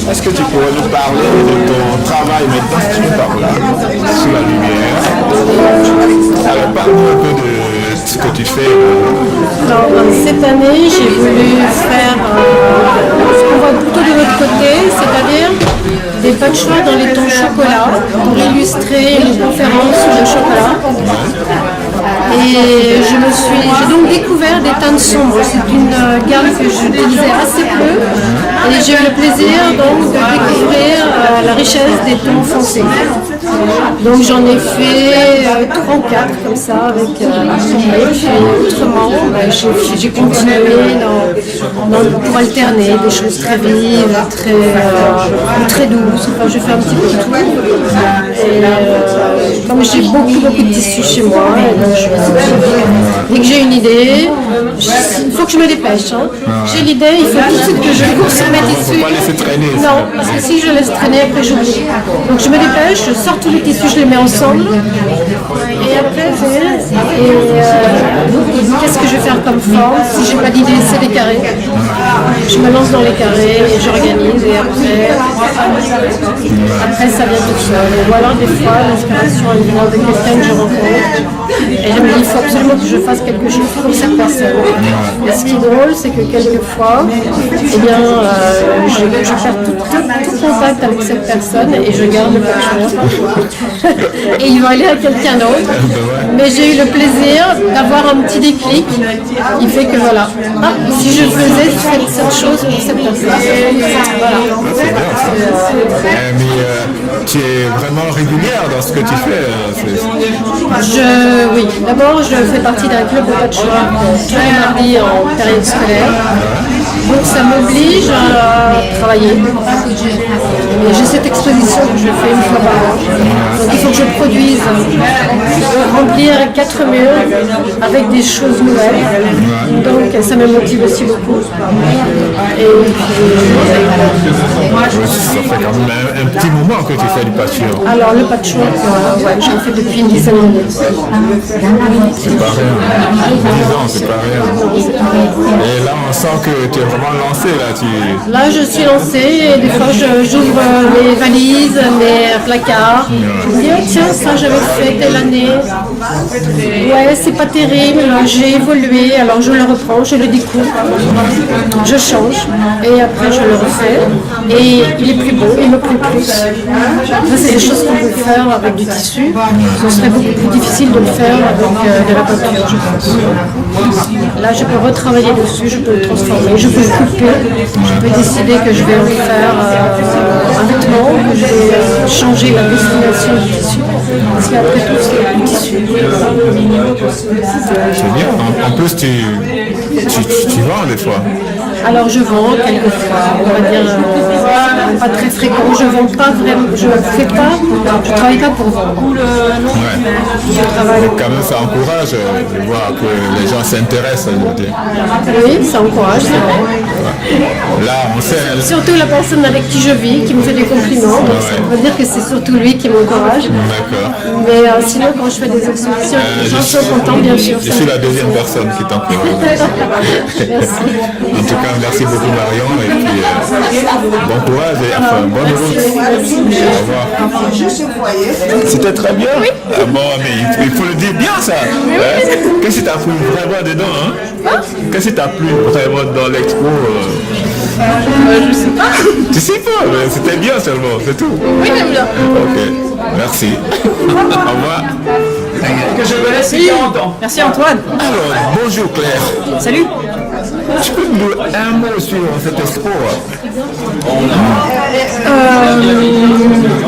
Est-ce que tu pourrais nous parler de ton travail maintenant si tu es par là, sous la lumière? Alors parle-nous un peu de ce que tu fais. Alors, cette année, j'ai voulu faire ce qu'on voit plutôt de l'autre côté, c'est-à-dire des patchworks dans les tons chocolat pour illustrer une conférence sur le chocolat. Et j'ai donc découvert des teintes sombres. C'est une gamme que j'utilisais assez peu et j'ai eu le plaisir donc de découvrir la richesse des tons foncés. Donc j'en ai fait 3 ou 4 comme ça avec et puis autrement j'ai continué pour alterner des choses très vives, très douces. Enfin, je fais un petit peu tout. Et comme j'ai beaucoup de tissus chez moi, dès que j'ai une idée, il faut que je me dépêche. Hein. J'ai l'idée, il faut tout de suite que je consomme mes tissus. Faut pas laisser traîner. Non, parce que si je laisse traîner, après j'oublie. Donc je me dépêche, je sors tous les tissus, je les mets ensemble. Et après, qu'est-ce que je vais faire comme forme? Si j'ai pas d'idée, c'est des carrés. Je me lance dans les carrés et j'organise. Et après ça vient tout seul. Ou alors des fois, l'inspiration elle vient de quelqu'un que je rencontre. Et je me dis, il faut absolument que je fasse quelque chose pour cette personne. Et ce qui est drôle, c'est que quelquefois, eh bien, je perds tout contact avec cette personne et je garde le patchwork. Et il va aller à quelqu'un d'autre. Mais j'ai eu le plaisir d'avoir un petit déclic qui fait que voilà, si je faisais cette chose pour cette personne. Voilà. Mais tu es vraiment régulière dans ce que tu fais. Oui, d'abord je fais partie d'un club de patchwork tous les mardis en période scolaire. Donc ça m'oblige à travailler. Et j'ai cette exposition que je fais une fois par an. Donc il faut que je produise, remplir 4 murs avec des choses nouvelles. Donc ça me motive aussi beaucoup. Et Ça fait quand même un petit moment que tu fais du patchwork. alors le patchwork, j'en fais depuis une dizaine d'années. C'est pas rien. 10 ans, c'est pas rien. Et là, on sent que tu es vraiment lancé. Là, je suis lancée et des fois, j'ouvre mes valises, mes placards. Je me dis, oh, tiens, ça, j'avais fait telle année. Ouais, c'est pas terrible, j'ai évolué, alors je le reprends, je le découvre, je change et après je le refais et il est plus beau, il me plaît plus. Ça, c'est des choses qu'on peut faire avec du tissu. Ce serait beaucoup plus difficile de le faire avec de la peinture, je pense. Là, je peux retravailler dessus, je peux le transformer, je peux le couper, je peux décider que je vais en faire un vêtement, que je vais changer la destination du tissu. Parce qu'après tout, c'est du tissu. C'est bien. En plus, tu vends des fois. Alors je vends quelquefois, on va dire pas très fréquent, je vends pas vraiment, je travaille pas pour vendre. Quand même ça encourage de voir que les gens s'intéressent, je veux dire. Oui, ça encourage, c'est vrai. Là, on sait. Surtout la personne avec qui je vis, qui me fait des compliments, donc ça veut dire que c'est surtout lui qui m'encourage. D'accord. Mais sinon quand je fais des expositions, les gens sont contents, bien sûr. Je suis la deuxième personne qui t'encourage. Merci. En tout cas, merci beaucoup Marion et puis bon courage et enfin, bonne route. Au revoir. C'était très bien. Oui. Ah bon, mais il faut le dire bien ça. Qu'est-ce qui t'a plu vraiment dedans, hein? Qu'est-ce qui t'a plu vraiment dans l'expo? Je sais pas. Tu sais pas, mais c'était bien seulement, c'est tout. Oui, j'aime bien. Ok, merci. Au revoir. Que je me laisse 40 ans. Merci Antoine. Alors, bonjour Claire. Salut. Tu peux me dire un mot sur cette expo?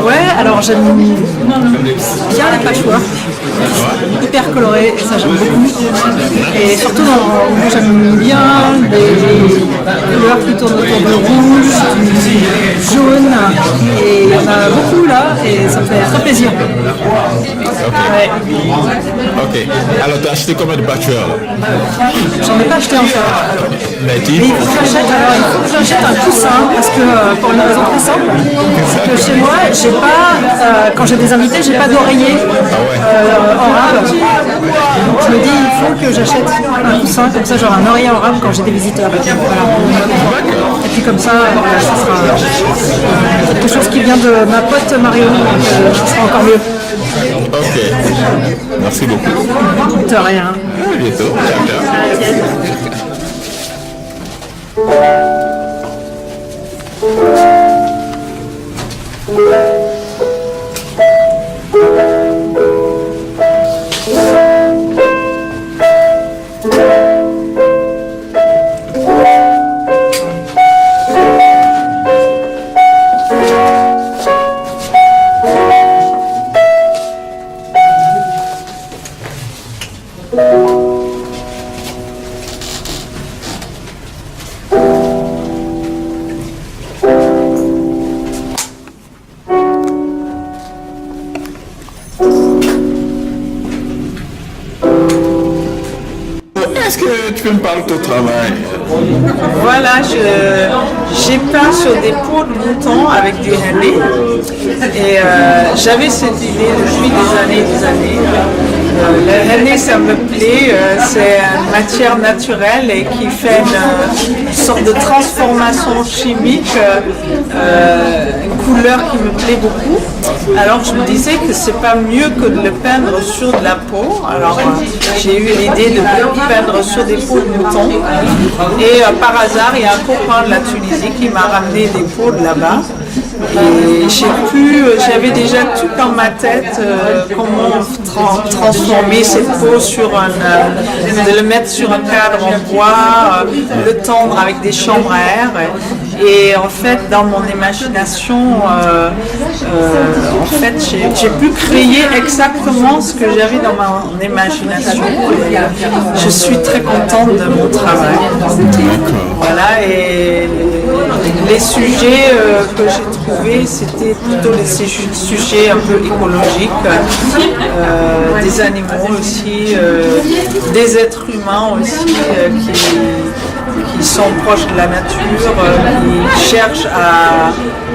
Ouais, alors j'aime bien les patchworks, hyper colorés, et ça j'aime beaucoup. Et surtout, j'aime bien les couleurs qui tournent autour de rouge, du jaune, et il y en a beaucoup là, et ça me fait très plaisir. Ouais. Ok. Alors, tu as acheté combien de patchworks? J'en ai pas acheté encore. Mais Et il faut que j'achète un coussin, parce que pour une raison très simple, c'est que chez moi, j'ai pas, quand j'ai des invités, j'ai pas d'oreiller en râle. Donc je me dis, il faut que j'achète un coussin, comme ça j'aurai un oreiller en rame quand j'ai des visiteurs. Voilà. Et puis comme ça, ça sera quelque chose qui vient de ma pote Marion, donc ça sera encore mieux. Ok. Merci beaucoup. De rien. À bientôt. Ciao, ciao. Est-ce que tu peux me parler de ton travail? Voilà, j'ai peint sur des peaux de mouton avec du henné et j'avais cette idée depuis des années. Le henné, ça me plaît, c'est une matière naturelle et qui fait une sorte de transformation chimique, une couleur qui me plaît beaucoup. Alors je me disais que c'est pas mieux que de le peindre sur de la peau. Alors j'ai eu l'idée de peindre sur des peaux de mouton et par hasard il y a un copain de la Tunisie qui m'a ramené des peaux de là-bas. Et j'avais déjà tout dans ma tête comment transformer cette peau de le mettre sur un cadre en bois, le tendre avec des chambres à air. Et en fait, dans mon imagination, j'ai pu créer exactement ce que j'avais dans mon imagination. Et je suis très contente de mon travail. Voilà, et les sujets que j'ai trouvés, c'était plutôt les sujets un peu écologiques, des animaux aussi, des êtres humains aussi qui sont proches de la nature, qui cherchent à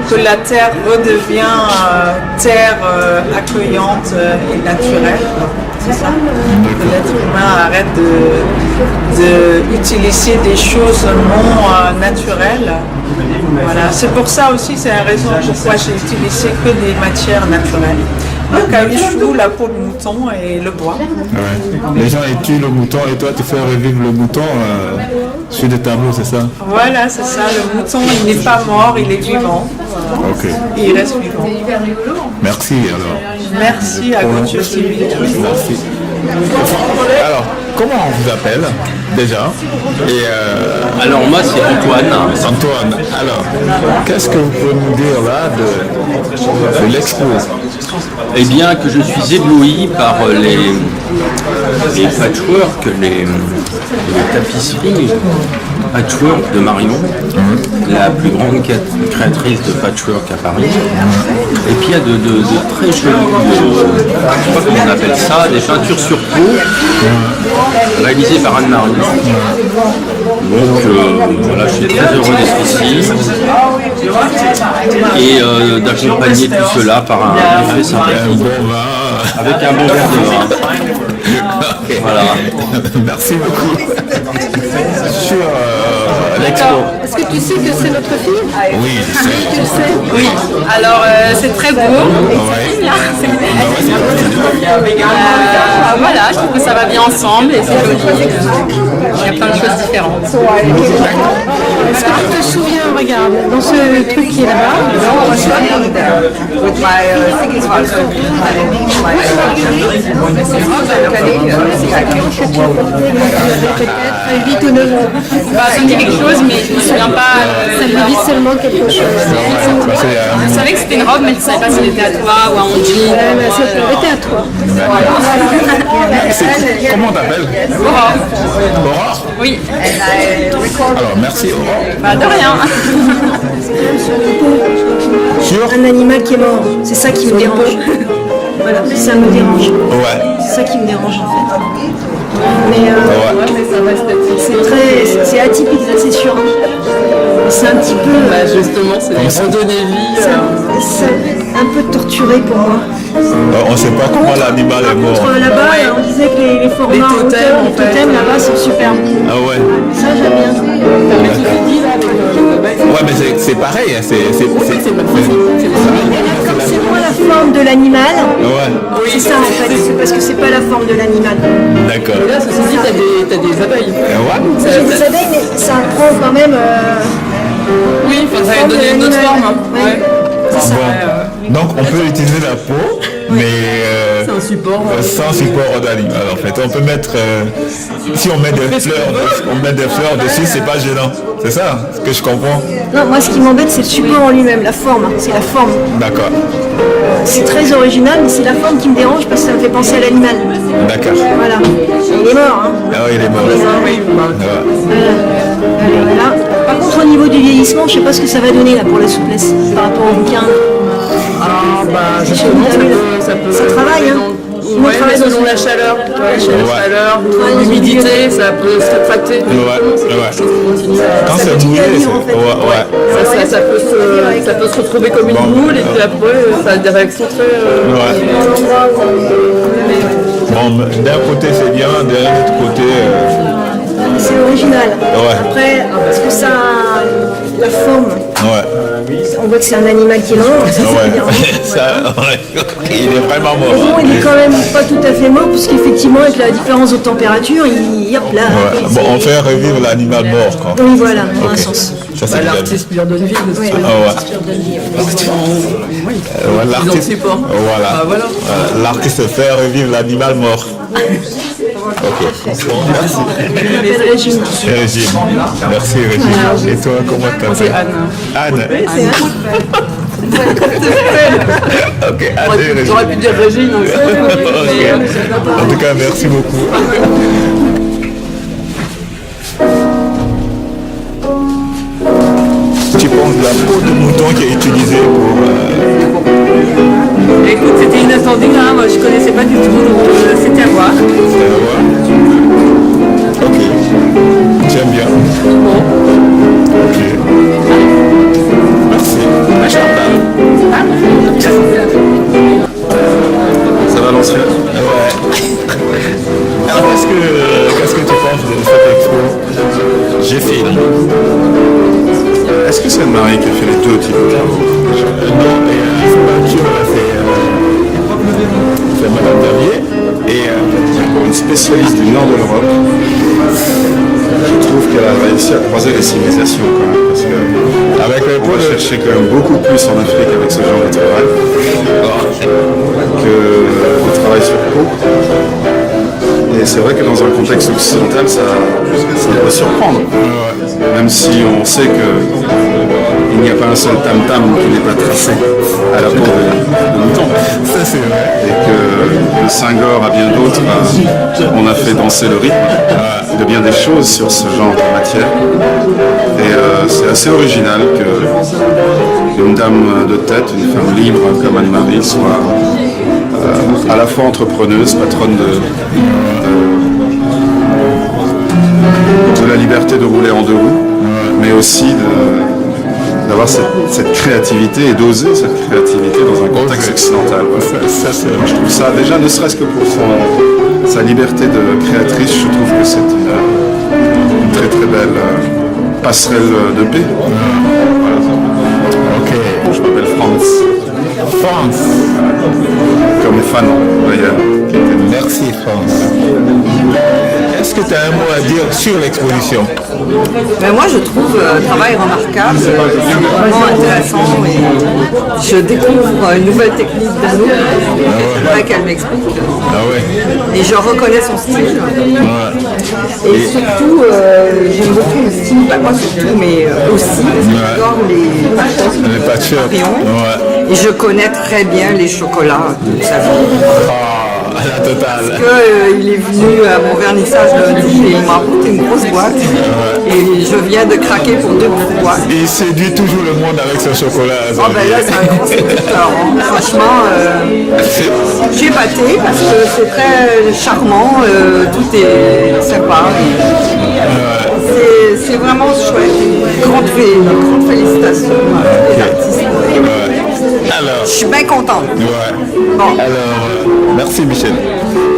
que la terre redevienne terre accueillante et naturelle. C'est ça. Que l'être humain arrête d'utiliser des choses non naturelles. Voilà. C'est pour ça aussi, c'est la raison pourquoi j'ai utilisé que des matières naturelles. Le caoutchouc, la peau de mouton et le bois. Ouais. Les gens tuent le mouton et toi tu fais revivre le mouton sur des tableaux, c'est ça? Voilà, c'est ça. Le mouton, il n'est pas mort, il est vivant. Ok. Et il reste vivant. Merci alors. Merci à Gauthier TV. Merci. Alors, comment on vous appelle déjà? Et Alors moi c'est Antoine. Antoine, alors, qu'est-ce que vous pouvez nous dire là de l'expo? Eh bien que je suis ébloui par les patchwork, les tapisseries patchwork de Marion, la plus grande créatrice de patchwork à Paris. Et puis il y a de très jolies, je crois qu'on appelle ça, des peintures sur peau, réalisées par Anne-Marie. Donc voilà, je suis très heureux d'être ici et d'accompagner tout cela par un effet sympathique avec un bon verre de vin. Voilà. Merci beaucoup. Sur l'expo. Est-ce que tu sais que c'est notre fille? Oui, je sais. Tu le sais? Oui, alors c'est très beau. Voilà, je trouve que ça va bien ensemble et c'est joli. Il y a plein de choses différentes. Est-ce que tu te souviens, regarde, dans ce truc qui est là-bas, peut-être 8 ou 9 ans. Ça me dit quelque chose, mais je ne me souviens pas. Ça me dit seulement quelque chose. Je savais que c'était une robe, mais je ne savais pas si elle était à toi ou à mon jean. Ça était à toi. Comment on t'appelle? Aurore. Aurore? Oui. Alors, merci Aurore. Bah, de rien. Sur? Un animal qui est mort, c'est ça qui me dérange. Voilà, ça me dérange. Ouais. C'est ça qui me dérange en fait. Mais c'est atypique, c'est sûr. C'est un petit peu. Justement, c'est redonner vie. C'est un peu torturé pour moi. On ne sait pas comment l'animal est mort. Là-bas, on disait que les forêts format totem là-bas sont super. Ah ouais. Ça j'aime bien. Ouais, mais c'est pareil. Hein, Comme c'est pas la forme de l'animal, Ouais. c'est ça en fait, c'est parce que c'est pas la forme de l'animal. D'accord. Là, ceci dit, t'as des abeilles. Ouais. J'ai des abeilles, mais ça prend quand même. Oui, enfin, ça va donner une autre forme. Hein. Ouais. C'est ça. Donc on peut utiliser la peau, mais C'est un support. sans support d'animal. En fait, on peut mettre, si on met des fleurs dessus, c'est pas gênant. C'est ça, ce que je comprends. Non, moi ce qui m'embête c'est le support en lui-même, la forme. C'est la forme. D'accord, C'est très original, mais c'est la forme qui me dérange parce que ça me fait penser à l'animal. d'accord. Voilà. Il est mort, hein. Ah oui, il est mort. Ouais. Voilà. Par contre, au niveau du vieillissement, je sais pas ce que ça va donner là pour la souplesse par rapport au bouquin. Ah, bah, justement, ça peut. Ça travaille, hein. Ouais, mais selon la chaleur, la chaleur, l'humidité, ça peut se rétracter. Ouais. Quand c'est continue mouillé, à vivre, en fait. ouais. Ça peut se retrouver comme une boule et puis après, ça a des réactions très. Bon, d'un côté c'est bien, d'un autre côté. C'est original. Ouais. Après, parce que ça a la forme, Ouais. on voit que c'est un animal qui est mort, ça veut dire. Il est vraiment Bon, mort. il est quand même pas tout à fait mort, puisqu'effectivement, avec la différence de température, hop là. Ouais. Bon, on fait revivre l'animal mort, quoi. Oui, voilà, dans un Ok. sens. Ça, c'est bien. L'artiste lui redonne vie. de toute Oui. façon. Ah ouais. Oui. Ouais, l'artiste, support. voilà. Ah, voilà. L'artiste fait revivre l'animal mort. Ok. Merci. Belle régime. Régine. Merci Régine. Et toi, comment t'appelles? C'est Anne. Anne. Ok, Anne et Régine. J'aurais pu dire Régine aussi. Ok. En tout cas, merci beaucoup. Tu penses de la peau de mouton qui est utilisée pour... Écoute, c'était inattendu, hein. Moi je connaissais pas du tout, donc c'était à voir. Ok. J'aime bien. Ok. Merci. Ça va lancer? Ouais. Alors, qu'est-ce que tu penses de cette expo? J'ai fait. Est-ce que c'est Anne-Marie qui a fait les deux types? Non, et c'est Madame Davier. Et Une spécialiste du nord de l'Europe. Je trouve qu'elle a réussi à croiser les civilisations quand même. Parce que avec le on pot va de... chercher quand même beaucoup plus en Afrique avec ce genre de travail que le travail sur peau. Et c'est vrai que dans un contexte occidental, ça peut surprendre. Même si on sait qu'il n'y a pas un seul tam-tam qui n'est pas tracé à la peau de mouton. Ça, c'est vrai. Et que le Senghor à bien d'autres, on a fait danser le rythme de bien des choses sur ce genre de matière. Et c'est assez original qu'une dame de tête, une femme libre comme Anne-Marie soit à la fois entrepreneuse, patronne de la liberté de rouler en deux roues, mais aussi d'avoir cette créativité et d'oser cette créativité dans un contexte occidental. Je trouve ça, déjà ne serait-ce que pour sa liberté de créatrice, je trouve que c'est une très très belle passerelle de paix. Voilà. Ok. Je m'appelle Franz. France. Comme Fanon d'ailleurs. Merci France. Est-ce que tu as un mot à dire sur l'exposition? Ben moi je trouve le travail remarquable, vraiment intéressant et je découvre une nouvelle technique d'Anno, j'aimerais qu'elle m'explique. Ah ouais. Et je reconnais son style. Ouais. Et surtout, j'aime beaucoup le style, pas moi surtout, mais aussi, j'adore Les patchwork. papillons. Ouais. Et je connais très bien les chocolats de sa vie. Ah, la totale. Il est venu à mon vernissage lundi et il m'a apporté une grosse boîte. Et je viens de craquer pour 2 boîtes. Il séduit toujours le monde avec son chocolat. Oh ben là c'est un grand séducteur, hein. Franchement, j'ai batté parce que c'est très charmant, tout est sympa. C'est vraiment chouette. Grande félicitations aux artistes. Alors, Je suis bien contente. ouais. Bon. Alors, Merci Michel.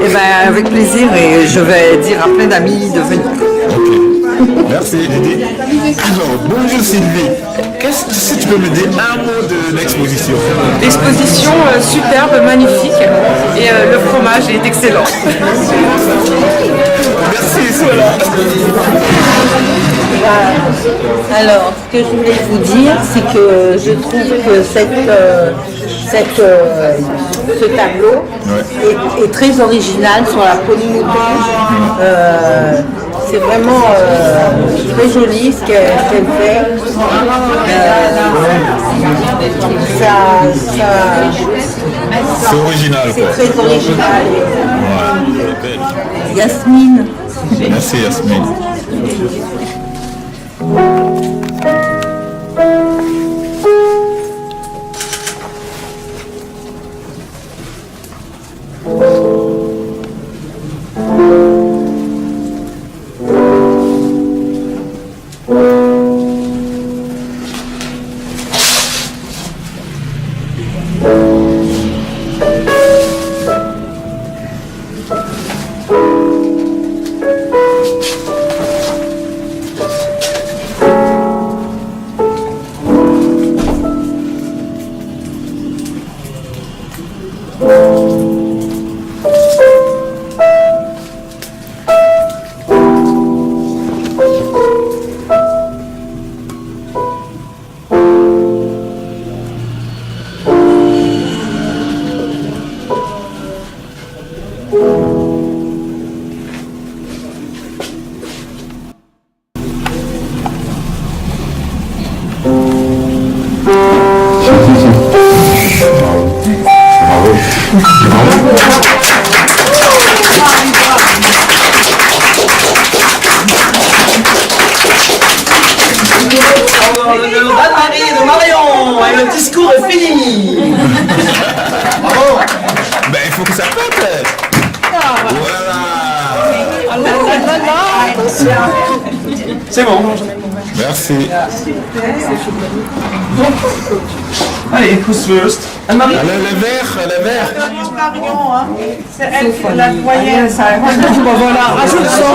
Eh ben, avec plaisir et je vais dire à plein d'amis de venir. Ok. Merci Didi. Alors, bonjour Sylvie. Qu'est-ce que tu peux me dire un mot de l'exposition? L'exposition superbe, magnifique et le fromage est excellent. Merci Sola. Alors, ce que je voulais vous dire, c'est que je trouve que ce tableau est très original sur la polymoutage. C'est vraiment très joli ce qu'elle fait. C'est original quoi. C'est très original. Ouais. Yasmine. Merci Yasmine. Le bal-mari de Marion et le discours est fini. Bravo. Ben il faut que ça pète. Voilà. C'est bon. Merci. Allez, who's first? Anne-Marie. Allez, le verre. Marion, hein. C'est elle qui est la doyenne. Voilà, rajoute ça.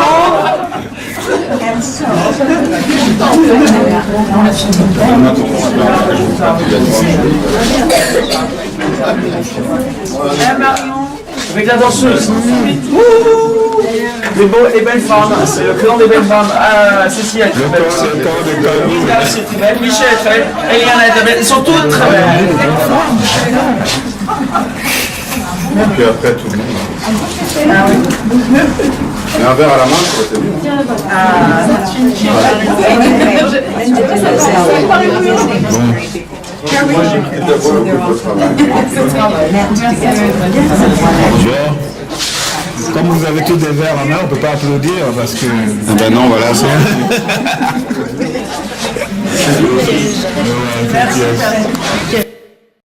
Avec la danseuse. Les belles femmes, c'est le clan des belles femmes. Cécile est très belle. Rita aussi est très belle. Michel est très belle. Eliane est très belle. Ils sont toutes très belles. Et puis après, tout le monde. Mais un verre à la main, ça aurait été mieux. Moi, j'ai pris d'abord le Bonjour. Comme vous avez tous des verres en main, on ne peut pas applaudir parce que... Ah ben non, voilà, c'est... Ouais,